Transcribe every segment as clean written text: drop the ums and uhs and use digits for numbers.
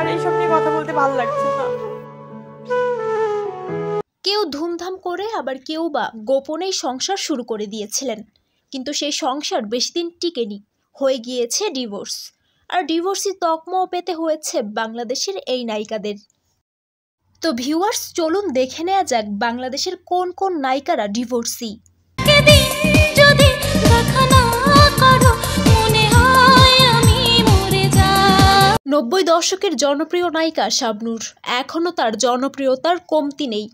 আর এইসব নিয়ে কথা বলতে ভালো লাগছে না। কেউ ধুমধাম করে আবার কেউ বা গোপনেই সংসার শুরু করে দিয়েছিলেন, কিন্তু সেই সংসার বেশি দিন টিকেনি, হয়ে গিয়েছে ডিভোর্স। আর ডিভোর্সি তকমাও পেতে হয়েছে বাংলাদেশের এই নায়িকাদের। তো ভিউয়ার্স, চলুন দেখে নেওয়া যাক বাংলাদেশের কোন কোন নায়িকারা ডিভোর্সি। 90 দশকের জনপ্রিয় নায়িকা শাবনূর এখনও তার জনপ্রিয়তার কমতি নেই।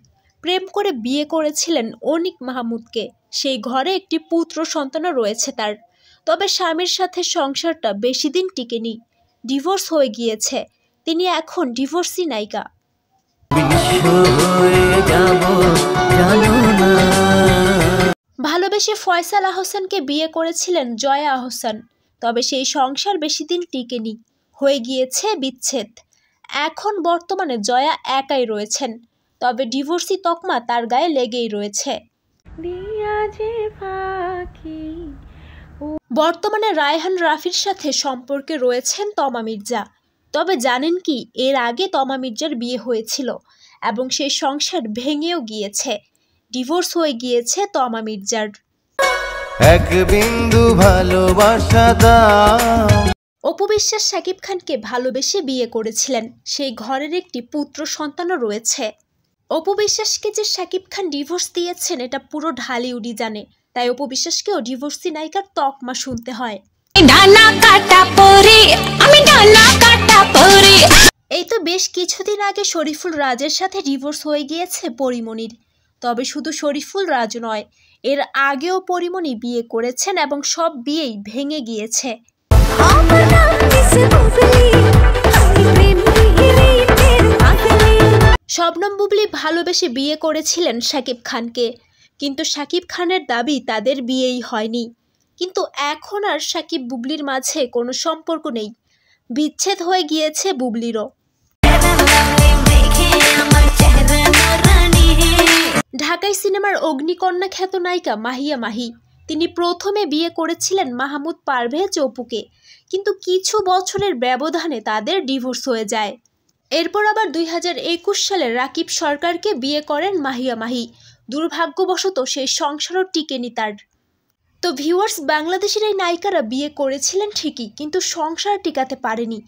প্রেম করে বিয়ে করেছিলেন অনিক মাহমুদকে, সেই ঘরে একটি পুত্র সন্তানও রয়েছে তার। তবে স্বামীর সাথে সংসারটা বেশি দিন টিকেনি, ডিভোর্স হয়ে গিয়েছে। তিনি এখন ডিভোর্সি নায়িকা। ভালোবেসে ফয়সাল আহসানকে বিয়ে করেছিলেন জয়া আহসান, তবে সেই সংসার বেশি দিন টিকেনি, হয়ে গিয়েছে বিচ্ছেদ। এখন বর্তমানে জয়া একাই রয়েছেন, তবে ডিভোর্সি তকমা তার গায়ে লেগেই রয়েছে। বর্তমানে রায়হান রাফির সাথে সম্পর্কে রয়েছেন তমা মির্জা। তবে জানেন কি, এর আগে তমা মির্জার বিয়ে হয়েছিল এবং সেই সংসার ভেঙেও গিয়েছে, ডিভোর্স হয়ে গিয়েছে তমা মির্জার। এক বিন্দু ভালোবাসা দাও। অপু বিশ্বাস শাকিব খানকে ভালোবেসে বিয়ে করেছিলেন, সেই ঘরের একটি পুত্র সন্তানও রয়েছে। অপু বিশ্বাসকে যে শাকিব খান ডিভোর্স দিয়েছেন এটা পুরো ঢালিউডই জানে, তাই অপু বিশ্বাসকেও ডিভোর্সি নায়িকার তকমা শুনতে হয়। এই তো বেশ কিছুদিন আগে শরীফুল রাজের সাথে ডিভোর্স হয়ে গিয়েছে পরিমণির। তবে শুধু শরীফুল রাজ নয়, এর আগেও পরিমণি বিয়ে করেছেন এবং সব বিয়েই ভেঙে গিয়েছে। শবনম বুবলি ভালোবেসে বিয়ে করেছিলেন শাকিব খানকে, কিন্তু শাকিব খানের দাবি তাদের বিয়েই হয়নি। কিন্তু এখন আর শাকিব বুবলির মাঝে কোনো সম্পর্ক নেই, বিচ্ছেদ হয়ে গিয়েছে বুবলিরও। ঢাকাই সিনেমার অগ্নিকন্যা খ্যাত নায়িকা মাহিয়া মাহি, তিনি প্রথমে বিয়ে করেছিলেন মাহমুদ পারভেজ অপুকে, কিন্তু কিছু বছরের ব্যবধানে তাদের ডিভোর্স হয়ে যায়। এরপর আবার 2021 সালে রাকিব সরকারকে বিয়ে করেন মাহিয়া মাহি। দুর্ভাগ্যবশত সেই সংসারও টিকেনি তার। তো ভিউয়ার্স, বাংলাদেশের এই নায়িকারা বিয়ে করেছিলেন ঠিকই, কিন্তু সংসার টিকাতে পারেনি।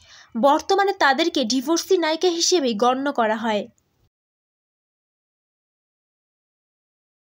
বর্তমানে তাদেরকে ডিভোর্সি নায়িকা হিসেবেই গণ্য করা হয়।